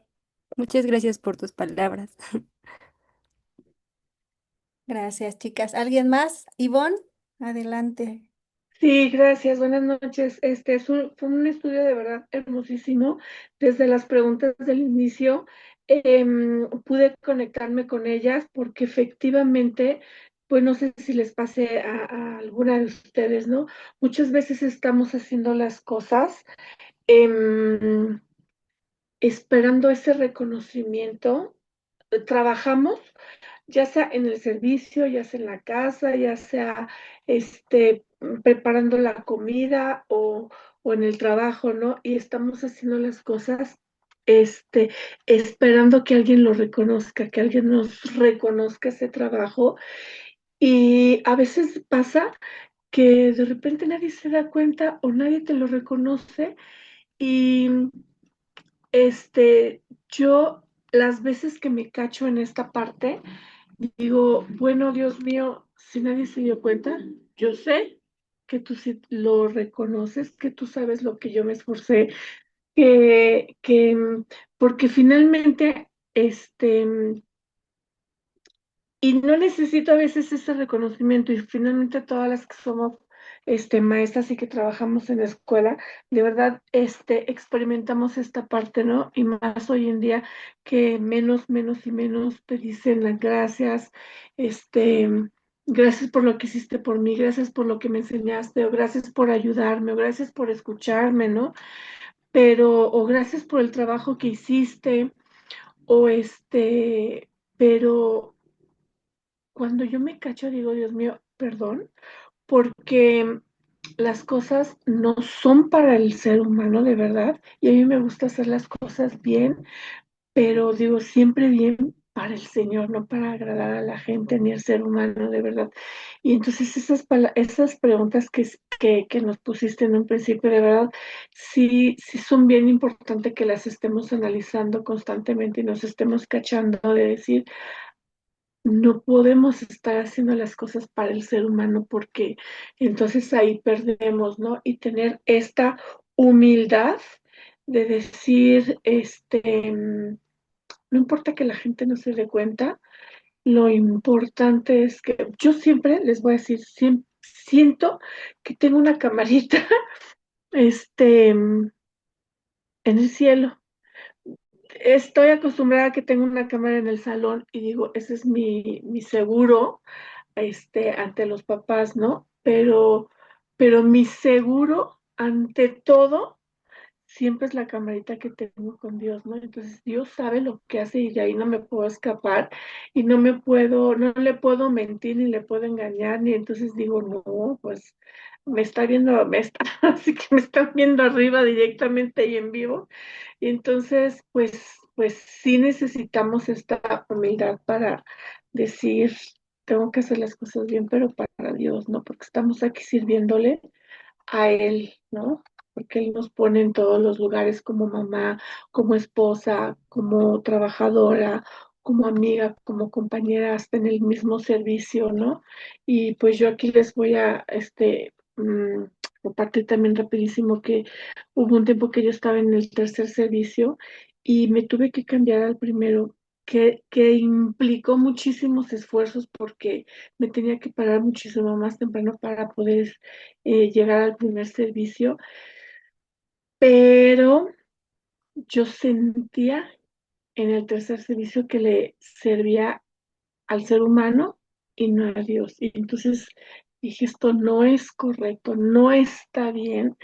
Muchas gracias por tus palabras. Gracias, chicas. ¿Alguien más? Ivonne, adelante. Sí, gracias, buenas noches. Fue un estudio de verdad hermosísimo. Desde las preguntas del inicio, pude conectarme con ellas porque efectivamente, pues no sé si les pase a alguna de ustedes, ¿no? Muchas veces estamos haciendo las cosas em, esperando ese reconocimiento. Trabajamos ya sea en el servicio, ya sea en la casa, ya sea preparando la comida o en el trabajo, ¿no? Y estamos haciendo las cosas este, esperando que alguien lo reconozca, que alguien nos reconozca ese trabajo. Y a veces pasa que de repente nadie se da cuenta o nadie te lo reconoce y yo las veces que me cacho en esta parte, digo, bueno, Dios mío, si nadie se dio cuenta, yo sé que tú sí lo reconoces, que tú sabes lo que yo me esforcé, porque finalmente, y no necesito a veces ese reconocimiento y finalmente todas las que somos maestras y que trabajamos en la escuela, de verdad experimentamos esta parte, ¿no? Y más hoy en día que menos y menos te dicen las gracias, este, gracias por lo que hiciste por mí, gracias por lo que me enseñaste, o gracias por ayudarme, o gracias por escucharme, ¿no? pero, o gracias por el trabajo que hiciste, o pero cuando yo me cacho digo, Dios mío, perdón, porque las cosas no son para el ser humano de verdad, y a mí me gusta hacer las cosas bien, pero digo siempre bien para el Señor, no para agradar a la gente ni al ser humano de verdad. Y entonces esas preguntas que nos pusiste en un principio, de verdad, sí, sí son bien importantes que las estemos analizando constantemente y nos estemos cachando de decir, no podemos estar haciendo las cosas para el ser humano porque entonces ahí perdemos, ¿no? Y tener esta humildad de decir, no importa que la gente no se dé cuenta, lo importante es que yo siempre les voy a decir, siento que tengo una camarita, en el cielo. Estoy acostumbrada a que tengo una cámara en el salón y digo, ese es mi seguro, ante los papás, ¿no? Pero mi seguro ante todo siempre es la camarita que tengo con Dios, ¿no? Entonces Dios sabe lo que hace y de ahí no me puedo escapar y no le puedo mentir ni le puedo engañar, ni entonces digo, no, pues me está viendo, así que me están viendo arriba directamente y en vivo. Y entonces, pues sí necesitamos esta humildad para decir, tengo que hacer las cosas bien, pero para Dios, ¿no? Porque estamos aquí sirviéndole a Él, ¿no? Porque Él nos pone en todos los lugares como mamá, como esposa, como trabajadora, como amiga, como compañera, hasta en el mismo servicio, ¿no? Y pues yo aquí les voy a, compartir también rapidísimo que hubo un tiempo que yo estaba en el tercer servicio y me tuve que cambiar al primero, que implicó muchísimos esfuerzos porque me tenía que parar muchísimo más temprano para poder llegar al primer servicio, pero yo sentía en el tercer servicio que le servía al ser humano y no a Dios. Y entonces dije, esto no es correcto, no está bien.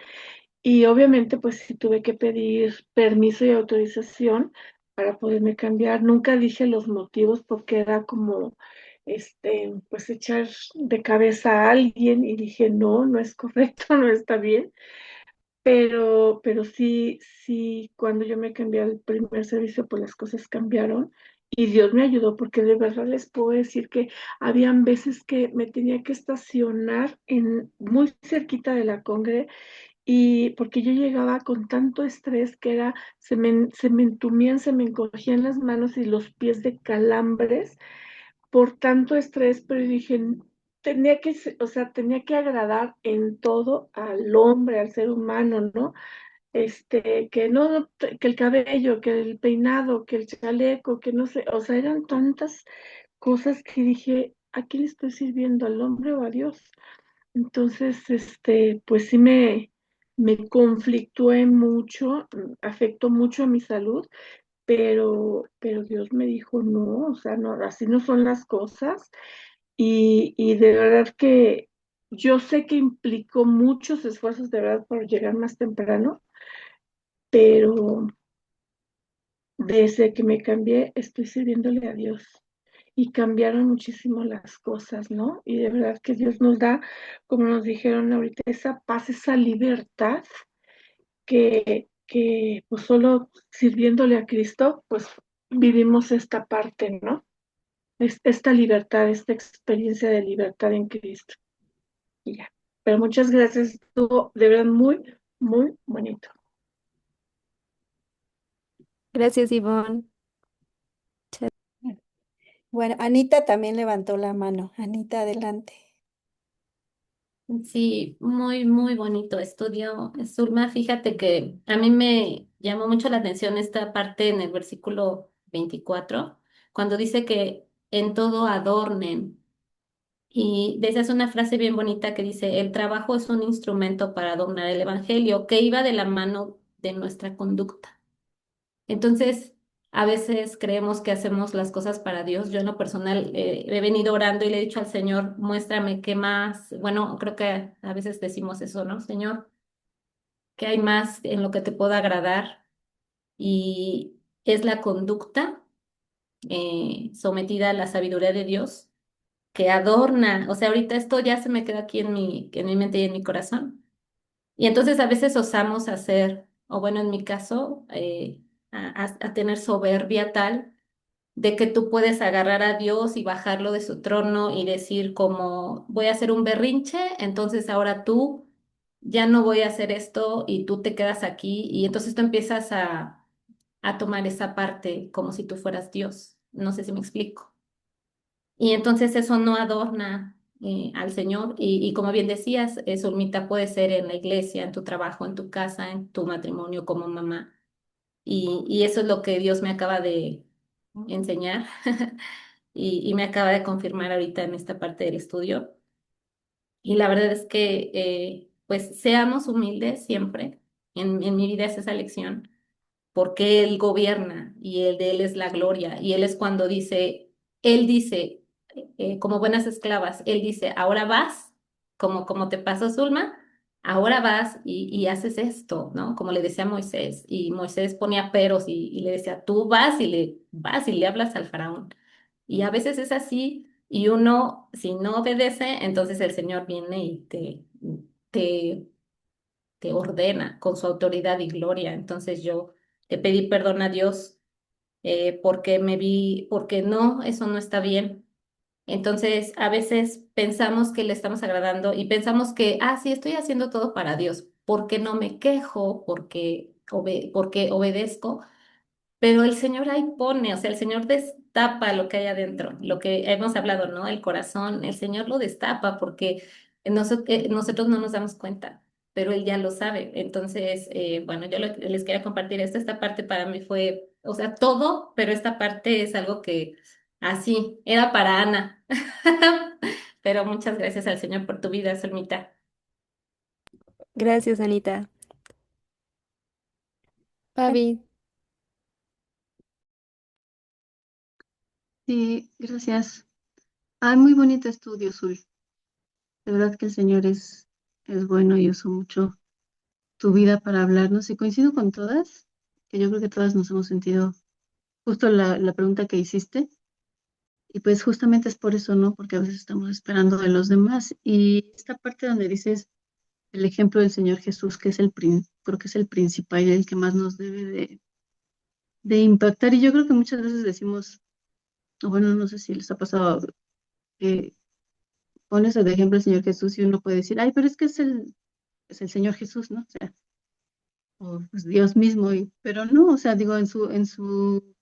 Y obviamente pues sí tuve que pedir permiso y autorización para poderme cambiar. Nunca dije los motivos porque era como, pues echar de cabeza a alguien y dije, no, no es correcto, no está bien. Pero sí, sí, cuando yo me cambié al primer servicio, pues las cosas cambiaron y Dios me ayudó porque de verdad les puedo decir que habían veces que me tenía que estacionar muy cerquita de la Congre y porque yo llegaba con tanto estrés que se me entumían, se me encogían las manos y los pies de calambres por tanto estrés, pero dije, o sea, tenía que agradar en todo al hombre, al ser humano, ¿no? Que no, que el cabello, que el peinado, que el chaleco, que no sé, o sea, eran tantas cosas que dije, ¿a quién le estoy sirviendo, al hombre o a Dios? Entonces, pues sí me conflictué mucho, afectó mucho a mi salud, pero Dios me dijo, no, o sea, no, así no son las cosas. Y de verdad que yo sé que implicó muchos esfuerzos de verdad por llegar más temprano, pero desde que me cambié estoy sirviéndole a Dios y cambiaron muchísimo las cosas, ¿no? Y de verdad que Dios nos da, como nos dijeron ahorita, esa paz, esa libertad que pues solo sirviéndole a Cristo, pues vivimos esta parte, ¿no? Esta libertad, esta experiencia de libertad en Cristo. Y ya. Pero muchas gracias, estuvo de verdad muy, muy bonito. Gracias, Ivonne. Bueno, Anita también levantó la mano. Anita, adelante. Sí, muy, muy bonito estudio, Zulma. Fíjate que a mí me llamó mucho la atención esta parte en el versículo 24, cuando dice que en todo adornen. Y decías una frase bien bonita que dice, el trabajo es un instrumento para adornar el evangelio, que iba de la mano de nuestra conducta. Entonces, a veces creemos que hacemos las cosas para Dios. Yo en lo personal he venido orando y le he dicho al Señor, muéstrame qué más. Bueno, creo que a veces decimos eso, ¿no? Señor, que hay más en lo que te pueda agradar y es la conducta sometida a la sabiduría de Dios que adorna, o sea, ahorita esto ya se me queda aquí en mi mente y en mi corazón. Y entonces a veces osamos hacer, o bueno, en mi caso, a tener soberbia tal de que tú puedes agarrar a Dios y bajarlo de su trono y decir como voy a hacer un berrinche, entonces ahora tú ya no voy a hacer esto y tú te quedas aquí y entonces tú empiezas a tomar esa parte como si tú fueras Dios. No sé si me explico. Y entonces eso no adorna al Señor. Y como bien decías, Zulmita, puede ser en la iglesia, en tu trabajo, en tu casa, en tu matrimonio como mamá. Y eso es lo que Dios me acaba de enseñar y me acaba de confirmar ahorita en esta parte del estudio. Y la verdad es que, pues, seamos humildes siempre. En mi vida es esa lección porque Él gobierna y el de Él es la gloria. Y Él es cuando dice, Él dice, como buenas esclavas, Él dice, ahora vas, como te pasó Zulma, ahora vas y haces esto, ¿no? Como le decía a Moisés, y Moisés ponía peros y le decía, tú vas y le hablas al faraón. Y a veces es así, y uno, si no obedece, entonces el Señor viene y te te ordena con su autoridad y gloria. Entonces yo le pedí perdón a Dios porque me vi, porque no, eso no está bien. Entonces a veces pensamos que le estamos agradando y pensamos que, ah, sí, estoy haciendo todo para Dios, porque no me quejo, porque obedezco. Pero el Señor ahí pone, o sea, el Señor destapa lo que hay adentro, lo que hemos hablado, ¿no? El corazón, el Señor lo destapa porque nosotros no nos damos cuenta, pero Él ya lo sabe. Entonces, bueno, les quería compartir esto. Esta parte para mí fue, o sea, todo, pero esta parte es algo que así, era para Ana. Pero muchas gracias al Señor por tu vida, Solmita. Gracias, Anita. Fabi, Sí, gracias. Ay, muy bonito estudio, Zul. De verdad que el Señor es bueno y usó mucho tu vida para hablarnos. Y coincido con todas, que yo creo que todas nos hemos sentido justo la pregunta que hiciste. Y pues justamente es por eso, ¿no? Porque a veces estamos esperando de los demás. Y esta parte donde dices el ejemplo del Señor Jesús, que es creo que es el principal y el que más nos debe de impactar. Y yo creo que muchas veces decimos, o bueno, no sé si les ha pasado, que pones de ejemplo el Señor Jesús y uno puede decir, ay, pero es que es el Señor Jesús, ¿no? O sea, o pues, Dios mismo, pero no, o sea, digo, en su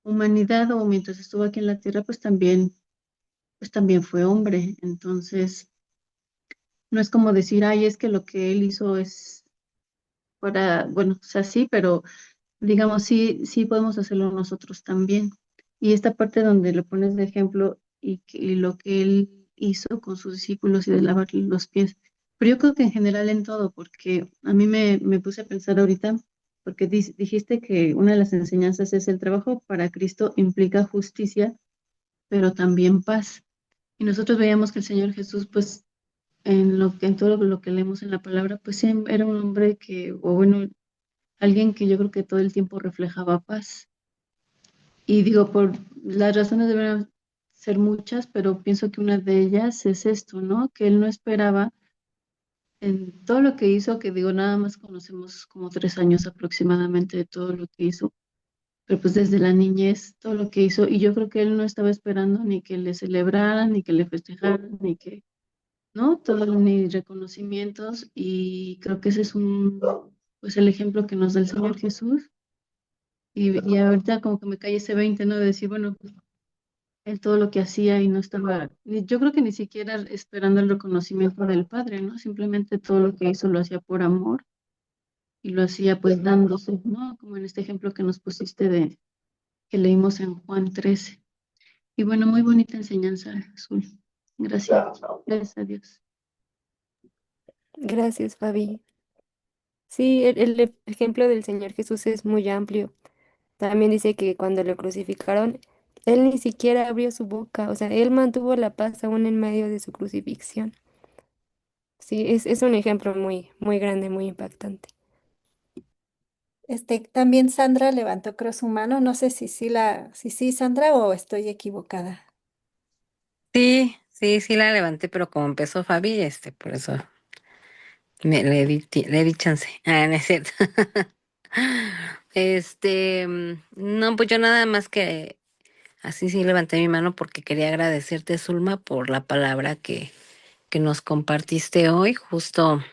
humanidad o mientras estuvo aquí en la tierra, pues también fue hombre. Entonces, no es como decir, ay, es que lo que él hizo es bueno, o sea, sí, pero digamos, sí, sí podemos hacerlo nosotros también. Y esta parte donde lo pones de ejemplo y lo que él hizo con sus discípulos y de lavar los pies. Pero yo creo que en general en todo, porque a mí me puse a pensar ahorita, porque dijiste que una de las enseñanzas es el trabajo para Cristo implica justicia, pero también paz. Y nosotros veíamos que el Señor Jesús, pues, en todo lo que leemos en la palabra, pues sí, era un hombre que, o bueno, alguien que yo creo que todo el tiempo reflejaba paz. Y digo, por las razones deben ser muchas, pero pienso que una de ellas es esto, ¿no? Que él no esperaba en todo lo que hizo, que digo, nada más conocemos como 3 años aproximadamente de todo lo que hizo, pero pues desde la niñez, todo lo que hizo, y yo creo que él no estaba esperando ni que le celebraran, ni que le festejaran, ni que, ¿no? Todo, ni reconocimientos, y creo que ese es pues el ejemplo que nos da el Señor Jesús. Y ahorita como que me cae ese 20, ¿no? De decir, bueno, él todo lo que hacía y no estaba, yo creo que ni siquiera esperando el reconocimiento del padre, ¿no? Simplemente todo lo que hizo lo hacía por amor y lo hacía pues dándose, ¿no? Como en este ejemplo que nos pusiste que leímos en Juan 13. Y bueno, muy bonita enseñanza, Azul. Gracias. Gracias a Dios. gracias, Fabi. Sí, el ejemplo del Señor Jesús es muy amplio. También dice que cuando lo crucificaron, él ni siquiera abrió su boca, o sea, él mantuvo la paz aún en medio de su crucifixión. Sí, es un ejemplo muy, muy grande, muy impactante. También Sandra levantó creo su mano. No sé si sí, Sandra, o estoy equivocada. Sí, sí, sí la levanté, pero como empezó Fabi, por eso le di chance. Ah, no es cierto. No, pues yo nada más que así sí levanté mi mano porque quería agradecerte, Zulma, por la palabra que nos compartiste hoy. Justo,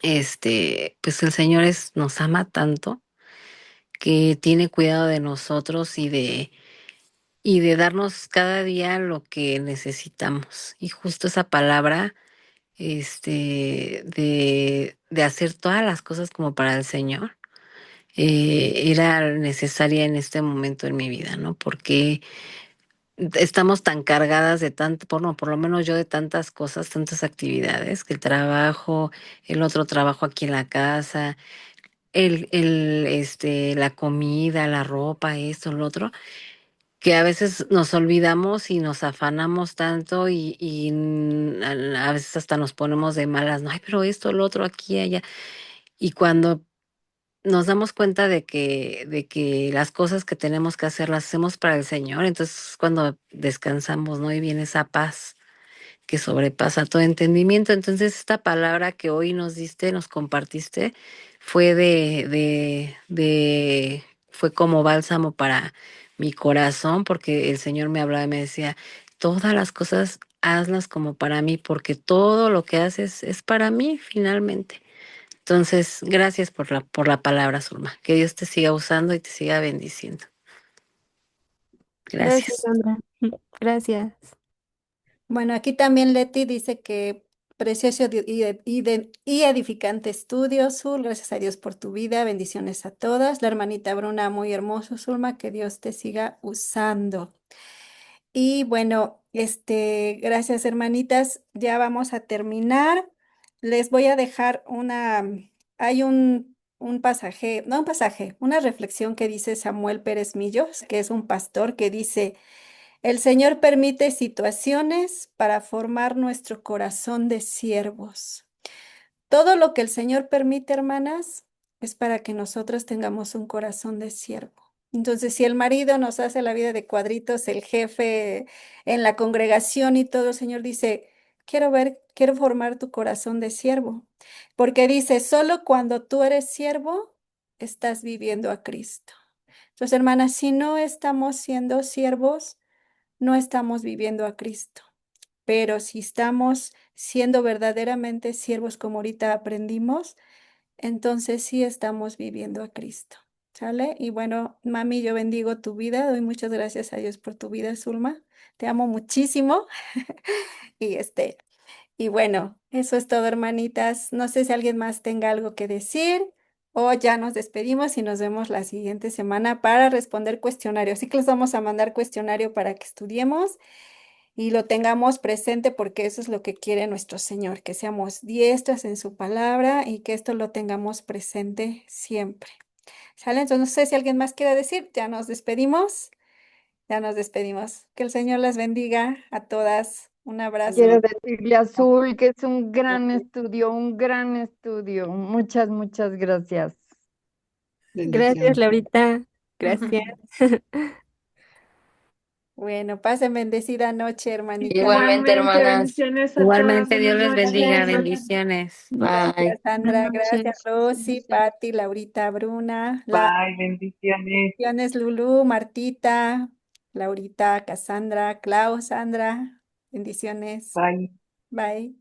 pues el Señor nos ama tanto que tiene cuidado de nosotros y de darnos cada día lo que necesitamos. Y justo esa palabra, de hacer todas las cosas como para el Señor, era necesaria en este momento en mi vida, ¿no? Porque estamos tan cargadas de tanto, no, por lo menos yo de tantas cosas, tantas actividades, que el trabajo, el otro trabajo aquí en la casa, la comida, la ropa, esto, lo otro, que a veces nos olvidamos y nos afanamos tanto y a veces hasta nos ponemos de malas, no, ay, pero esto, lo otro, aquí, allá. Y cuando nos damos cuenta de que las cosas que tenemos que hacer las hacemos para el Señor, entonces cuando descansamos, ¿no? Y viene esa paz que sobrepasa todo entendimiento. Entonces, esta palabra que hoy nos diste, nos compartiste, fue fue como bálsamo para mi corazón, porque el Señor me hablaba y me decía, todas las cosas hazlas como para mí, porque todo lo que haces es para mí finalmente. Entonces, gracias por la palabra, Zulma. Que Dios te siga usando y te siga bendiciendo. Gracias, Gracias. Sandra. Gracias. Bueno, aquí también Leti dice que precioso y edificante estudio, Zul. Gracias a Dios por tu vida. Bendiciones a todas. La hermanita Bruna, muy hermoso, Zulma. Que Dios te siga usando. Y bueno, gracias, hermanitas. Ya vamos a terminar. Les voy a dejar hay un pasaje, no un pasaje, una reflexión que dice Samuel Pérez Millos, que es un pastor, que dice: el Señor permite situaciones para formar nuestro corazón de siervos. Todo lo que el Señor permite, hermanas, es para que nosotros tengamos un corazón de siervo. Entonces, si el marido nos hace la vida de cuadritos, el jefe en la congregación y todo, el Señor dice, quiero formar tu corazón de siervo. Porque dice, solo cuando tú eres siervo, estás viviendo a Cristo. Entonces, hermanas, si no estamos siendo siervos, no estamos viviendo a Cristo. Pero si estamos siendo verdaderamente siervos como ahorita aprendimos, entonces sí estamos viviendo a Cristo. ¿Sale? Y bueno, mami, yo bendigo tu vida, doy muchas gracias a Dios por tu vida, Zulma. Te amo muchísimo. Y y bueno, eso es todo, hermanitas. No sé si alguien más tenga algo que decir o ya nos despedimos y nos vemos la siguiente semana para responder cuestionario. Así que les vamos a mandar cuestionario para que estudiemos y lo tengamos presente, porque eso es lo que quiere nuestro Señor, que seamos diestras en su palabra y que esto lo tengamos presente siempre. ¿Sale? Entonces, no sé si alguien más quiere decir, ya nos despedimos, ya nos despedimos. Que el Señor las bendiga a todas. Un Quiero abrazo. decirle a Azul que es un gran estudio, un gran estudio. Muchas, muchas gracias. Gracias, Bendiciones. Laurita. Gracias. Bueno, pasen bendecida noche, hermanitas. Igualmente, Igualmente, hermanas. bendiciones a todas. Igualmente, Dios Buenas les bendiga. noches. Bendiciones. Bye. Gracias, Sandra. Buenas Gracias, noches. Rosy, Bendiciones. Patti, Laurita, Bruna. Bye, bendiciones. Bendiciones, Lulú, Martita, Laurita, Cassandra, Clau, Sandra. Bendiciones. Bye. Bye.